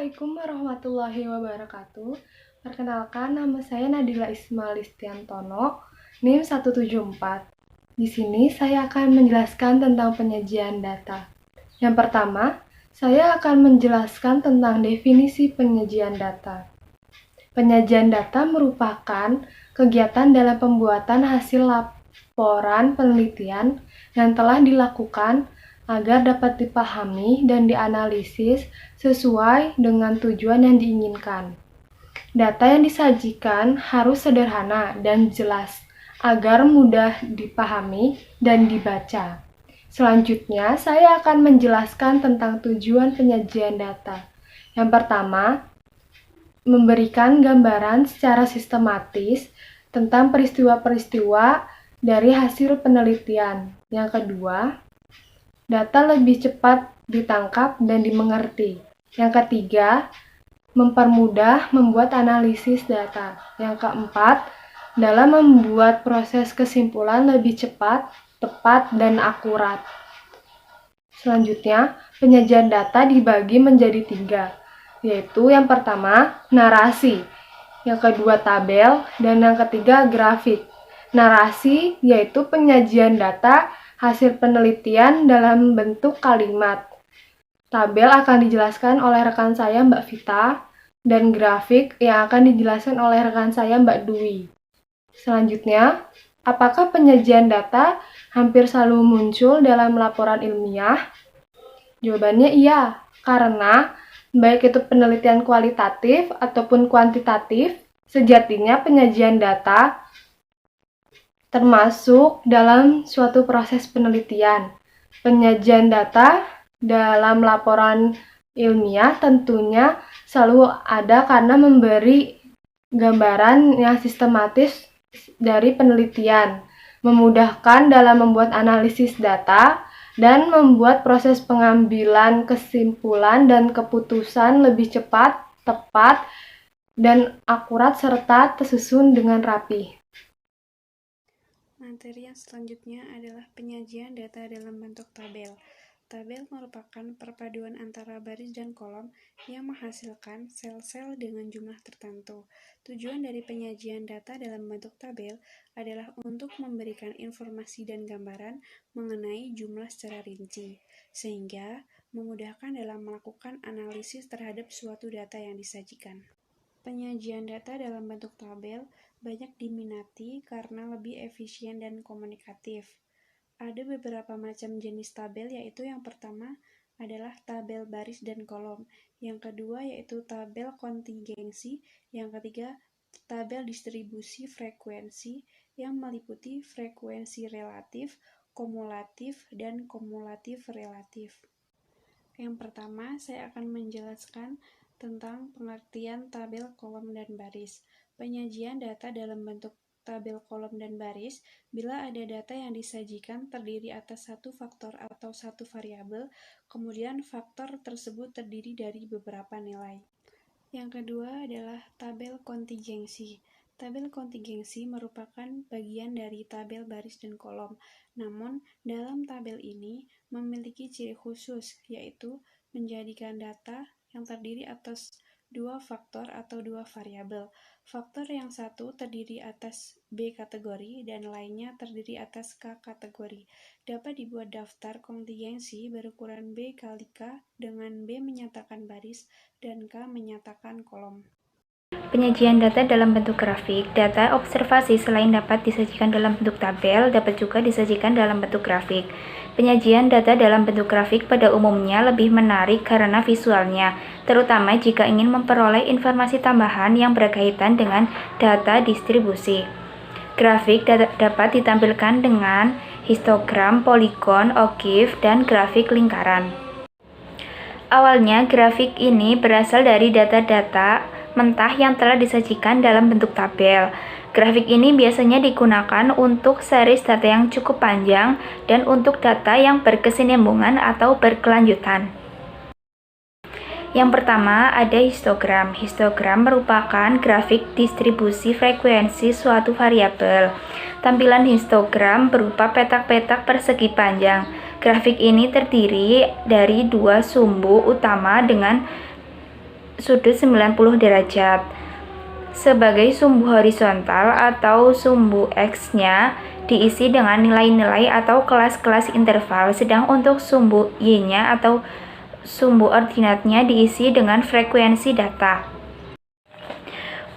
Assalamualaikum warahmatullahi wabarakatuh. Perkenalkan, nama saya Nadila Ismail Listiantono, NIM 174. Di sini saya akan menjelaskan tentang penyajian data. Yang pertama, saya akan menjelaskan tentang definisi penyajian data. Penyajian data merupakan kegiatan dalam pembuatan hasil laporan penelitian yang telah dilakukan agar dapat dipahami dan dianalisis sesuai dengan tujuan yang diinginkan. Data yang disajikan harus sederhana dan jelas agar mudah dipahami dan dibaca. Selanjutnya, saya akan menjelaskan tentang tujuan penyajian data. Yang pertama, memberikan gambaran secara sistematis tentang peristiwa-peristiwa dari hasil penelitian. Yang kedua, data lebih cepat ditangkap dan dimengerti. Yang ketiga, mempermudah membuat analisis data. Yang keempat, dalam membuat proses kesimpulan lebih cepat, tepat, dan akurat. Selanjutnya, penyajian data dibagi menjadi 3, yaitu yang pertama, narasi, yang kedua, tabel, dan yang ketiga, grafik. Narasi yaitu penyajian data hasil penelitian dalam bentuk kalimat. Tabel akan dijelaskan oleh rekan saya Mbak Vita, dan grafik yang akan dijelaskan oleh rekan saya Mbak Dwi. Selanjutnya, apakah penyajian data hampir selalu muncul dalam laporan ilmiah? Jawabannya iya, karena baik itu penelitian kualitatif ataupun kuantitatif, sejatinya penyajian data termasuk dalam suatu proses penelitian. Penyajian data dalam laporan ilmiah tentunya selalu ada karena memberi gambaran yang sistematis dari penelitian, memudahkan dalam membuat analisis data, dan membuat proses pengambilan kesimpulan dan keputusan lebih cepat, tepat, dan akurat serta tersusun dengan rapi. Materi yang selanjutnya adalah penyajian data dalam bentuk tabel. Tabel merupakan perpaduan antara baris dan kolom yang menghasilkan sel-sel dengan jumlah tertentu. Tujuan dari penyajian data dalam bentuk tabel adalah untuk memberikan informasi dan gambaran mengenai jumlah secara rinci, sehingga memudahkan dalam melakukan analisis terhadap suatu data yang disajikan. Penyajian data dalam bentuk tabel banyak diminati karena lebih efisien dan komunikatif. Ada beberapa macam jenis tabel, yaitu yang pertama adalah tabel baris dan kolom, yang kedua yaitu tabel kontingensi, yang ketiga tabel distribusi frekuensi yang meliputi frekuensi relatif, kumulatif, dan kumulatif relatif. Yang pertama, saya akan menjelaskan tentang pengertian tabel kolom dan baris. Penyajian data dalam bentuk tabel kolom dan baris bila ada data yang disajikan terdiri atas satu faktor atau satu variabel, kemudian faktor tersebut terdiri dari beberapa nilai. Yang kedua adalah tabel kontingensi. Tabel kontingensi merupakan bagian dari tabel baris dan kolom, namun dalam tabel ini memiliki ciri khusus, yaitu menjadikan data yang terdiri atas dua faktor atau dua variabel. Faktor yang satu terdiri atas B kategori dan lainnya terdiri atas K kategori. Dapat dibuat daftar kontingensi berukuran B kali K dengan B menyatakan baris dan K menyatakan kolom. Penyajian data dalam bentuk grafik. Data observasi selain dapat disajikan dalam bentuk tabel, dapat juga disajikan dalam bentuk grafik. Penyajian data dalam bentuk grafik pada umumnya lebih menarik karena visualnya, terutama jika ingin memperoleh informasi tambahan yang berkaitan dengan data distribusi. Grafik dapat ditampilkan dengan histogram, poligon, ogive, dan grafik lingkaran. Awalnya, grafik ini berasal dari data-data mentah yang telah disajikan dalam bentuk tabel. Grafik ini biasanya digunakan untuk series data yang cukup panjang dan untuk data yang berkesinambungan atau berkelanjutan. Yang pertama ada histogram. Histogram merupakan grafik distribusi frekuensi suatu variabel. Tampilan histogram berupa petak-petak persegi panjang. Grafik ini terdiri dari dua sumbu utama dengan sudut 90 derajat. Sebagai sumbu horizontal atau sumbu X-nya diisi dengan nilai-nilai atau kelas-kelas interval, sedang untuk sumbu Y-nya atau sumbu ordinatnya diisi dengan frekuensi data.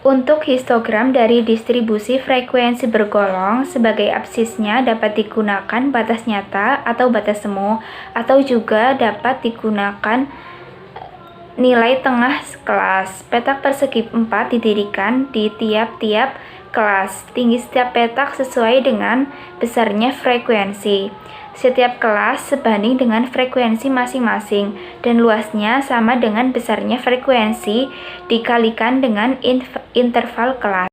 Untuk histogram dari distribusi frekuensi bergolong, sebagai absisnya dapat digunakan batas nyata atau batas semu, atau juga dapat digunakan nilai tengah kelas. Petak persegi 4 didirikan di tiap-tiap kelas. Tinggi setiap petak sesuai dengan besarnya frekuensi setiap kelas sebanding dengan frekuensi masing-masing, dan luasnya sama dengan besarnya frekuensi dikalikan dengan interval kelas.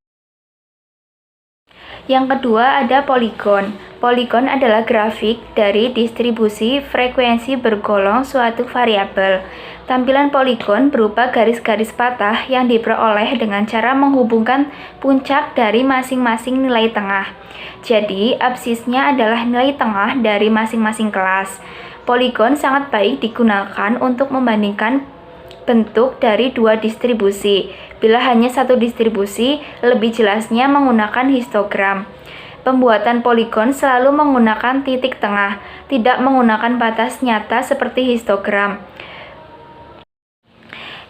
Yang kedua ada poligon. Poligon adalah grafik dari distribusi frekuensi bergolong suatu variabel. Tampilan poligon berupa garis-garis patah yang diperoleh dengan cara menghubungkan puncak dari masing-masing nilai tengah. Jadi, absisnya adalah nilai tengah dari masing-masing kelas. Poligon sangat baik digunakan untuk membandingkan bentuk dari dua distribusi. Bila hanya satu distribusi, lebih jelasnya menggunakan histogram. Pembuatan poligon selalu menggunakan titik tengah, tidak menggunakan batas nyata seperti histogram.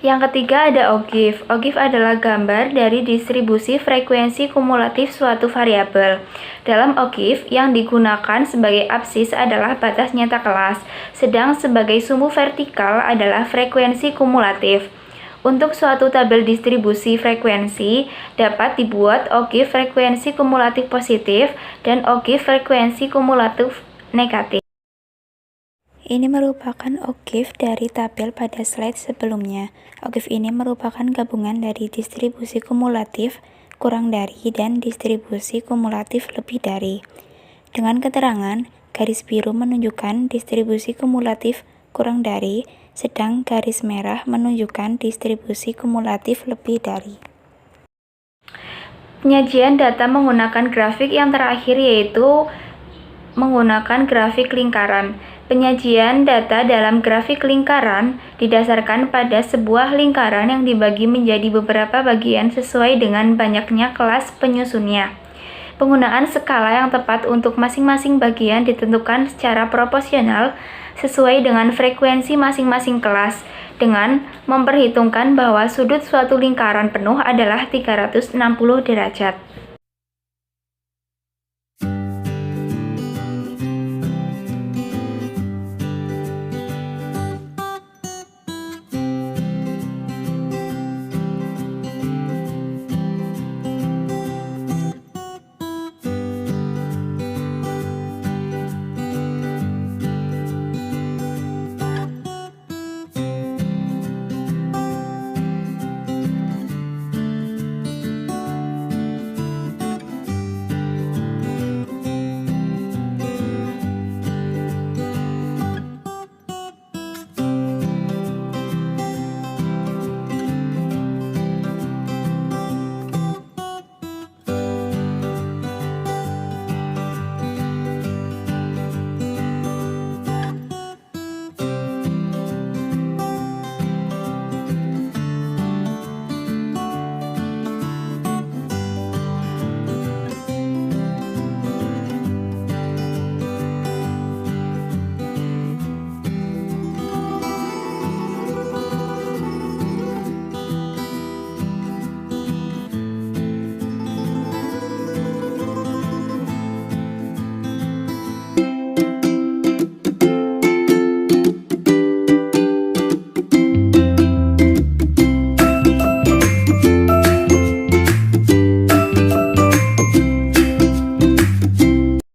Yang ketiga ada ogive. Ogive adalah gambar dari distribusi frekuensi kumulatif suatu variabel. Dalam ogive, yang digunakan sebagai absis adalah batas nyata kelas, sedang sebagai sumbu vertikal adalah frekuensi kumulatif. Untuk suatu tabel distribusi frekuensi, dapat dibuat ogive frekuensi kumulatif positif dan ogive frekuensi kumulatif negatif. Ini merupakan ogive dari tabel pada slide sebelumnya. Ogive ini merupakan gabungan dari distribusi kumulatif kurang dari dan distribusi kumulatif lebih dari. Dengan keterangan, garis biru menunjukkan distribusi kumulatif kurang dari, sedang garis merah menunjukkan distribusi kumulatif lebih dari. Penyajian data menggunakan grafik yang terakhir yaitu menggunakan grafik lingkaran. Penyajian data dalam grafik lingkaran didasarkan pada sebuah lingkaran yang dibagi menjadi beberapa bagian sesuai dengan banyaknya kelas penyusunnya. Penggunaan skala yang tepat untuk masing-masing bagian ditentukan secara proporsional sesuai dengan frekuensi masing-masing kelas, dengan memperhitungkan bahwa sudut suatu lingkaran penuh adalah 360 derajat.